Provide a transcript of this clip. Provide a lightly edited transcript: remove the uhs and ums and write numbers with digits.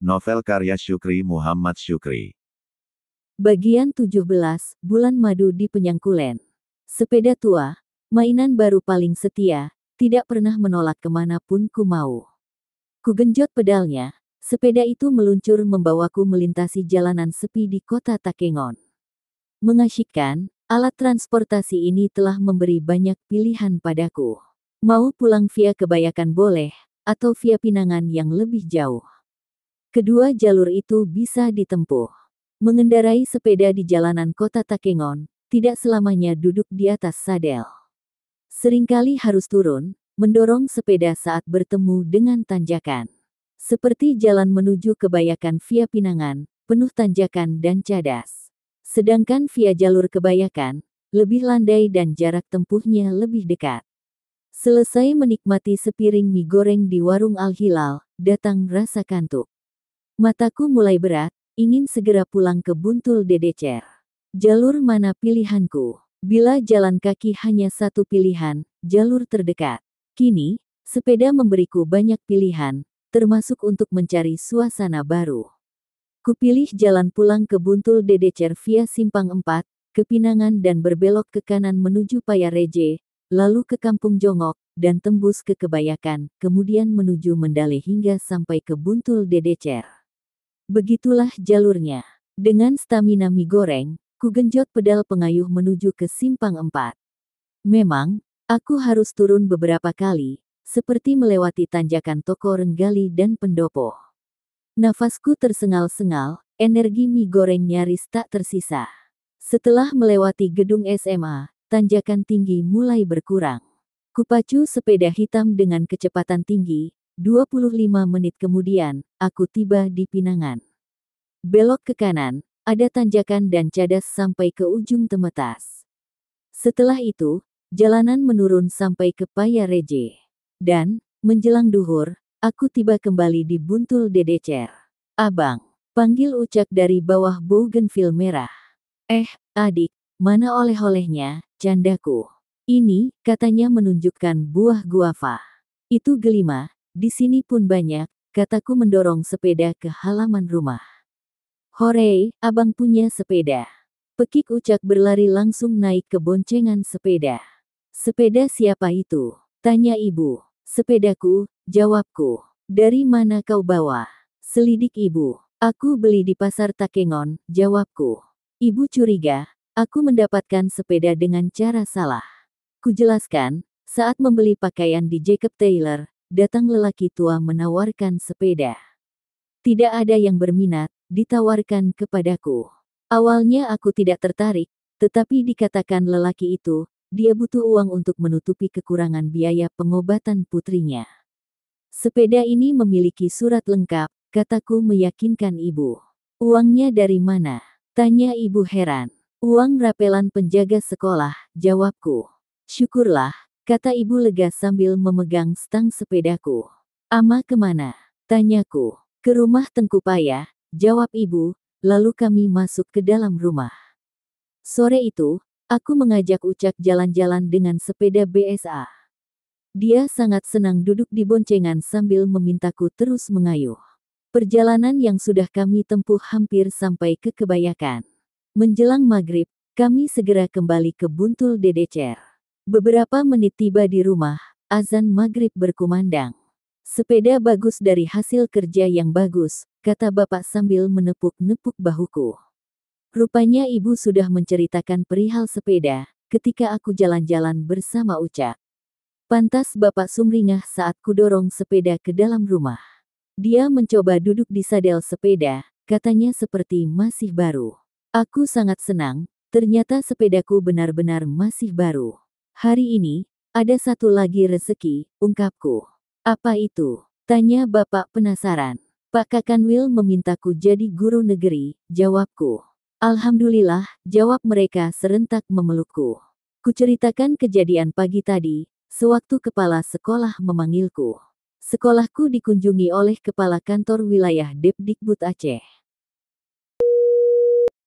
Novel karya Syukri Muhammad Syukri. Bagian 17, Bulan Madu di Penyangkulen. Sepeda tua, mainan baru paling setia, tidak pernah menolak kemanapun ku mau. Ku genjot pedalnya, sepeda itu meluncur membawaku melintasi jalanan sepi di kota Takengon. Mengasyikkan, alat transportasi ini telah memberi banyak pilihan padaku. Mau pulang via Kebayakan boleh, atau via Pinangan yang lebih jauh. Kedua jalur itu bisa ditempuh. Mengendarai sepeda di jalanan kota Takengon, tidak selamanya duduk di atas sadel. Seringkali harus turun, mendorong sepeda saat bertemu dengan tanjakan. Seperti jalan menuju Kebayakan via Pinangan, penuh tanjakan dan cadas. Sedangkan via jalur Kebayakan, lebih landai dan jarak tempuhnya lebih dekat. Selesai menikmati sepiring mie goreng di warung Al-Hilal, datang rasa kantuk. Mataku mulai berat, ingin segera pulang ke Buntul Dedecer. Jalur mana pilihanku? Bila jalan kaki hanya satu pilihan, jalur terdekat. Kini, sepeda memberiku banyak pilihan, termasuk untuk mencari suasana baru. Kupilih jalan pulang ke Buntul Dedecer via Simpang 4, ke Pinangan dan berbelok ke kanan menuju Payareje, lalu ke Kampung Jongok, dan tembus ke Kebayakan, kemudian menuju Mendale hingga sampai ke Buntul Dedecer. Begitulah jalurnya. Dengan stamina mie goreng, ku genjot pedal pengayuh menuju ke Simpang 4. Memang, aku harus turun beberapa kali, seperti melewati tanjakan Toko Renggali dan Pendopo. Nafasku tersengal-sengal, energi mie goreng nyaris tak tersisa. Setelah melewati gedung SMA, tanjakan tinggi mulai berkurang. Kupacu sepeda hitam dengan kecepatan tinggi. 25 menit kemudian, aku tiba di Pinangan. Belok ke kanan, ada tanjakan dan cadas sampai ke ujung Temetas. Setelah itu, jalanan menurun sampai ke Payareje. Dan, menjelang duhur, aku tiba kembali di Buntul Dedecer. Abang, panggil Ucak dari bawah bougainville merah. Adik, mana oleh-olehnya, candaku. Ini, katanya menunjukkan buah guava. Itu Gelima. Di sini pun banyak, kataku mendorong sepeda ke halaman rumah. Hore, abang punya sepeda. Pekik Ucak berlari langsung naik ke boncengan sepeda. Sepeda siapa itu? Tanya ibu. Sepedaku, jawabku. Dari mana kau bawa? Selidik ibu. Aku beli di pasar Takengon, jawabku. Ibu curiga, aku mendapatkan sepeda dengan cara salah. Kujelaskan, saat membeli pakaian di Jacob Taylor, datang lelaki tua menawarkan sepeda. Tidak ada yang berminat, ditawarkan kepadaku. Awalnya aku tidak tertarik, tetapi dikatakan lelaki itu, dia butuh uang untuk menutupi kekurangan biaya pengobatan putrinya. Sepeda ini memiliki surat lengkap, kataku meyakinkan ibu. Uangnya dari mana? Tanya ibu heran. Uang rapelan penjaga sekolah, jawabku. Syukurlah, kata ibu lega sambil memegang stang sepedaku. Ama kemana? Tanyaku. Ke rumah Tengku Paya, jawab ibu, lalu kami masuk ke dalam rumah. Sore itu, aku mengajak Ucak jalan-jalan dengan sepeda BSA. Dia sangat senang duduk di boncengan sambil memintaku terus mengayuh. Perjalanan yang sudah kami tempuh hampir sampai ke Kebayakan. Menjelang maghrib, kami segera kembali ke Buntul Dedecer. Beberapa menit tiba di rumah, azan maghrib berkumandang. Sepeda bagus dari hasil kerja yang bagus, kata bapak sambil menepuk-nepuk bahuku. Rupanya ibu sudah menceritakan perihal sepeda, ketika aku jalan-jalan bersama Ucak. Pantas bapak sumringah saat kudorong sepeda ke dalam rumah. Dia mencoba duduk di sadel sepeda, katanya seperti masih baru. Aku sangat senang, ternyata sepedaku benar-benar masih baru. Hari ini, ada satu lagi rezeki, ungkapku. Apa itu? Tanya bapak penasaran. Pak Kakanwil memintaku jadi guru negeri, jawabku. Alhamdulillah, jawab mereka serentak memelukku. Kuceritakan kejadian pagi tadi, sewaktu kepala sekolah memanggilku. Sekolahku dikunjungi oleh kepala kantor wilayah Depdikbud Aceh.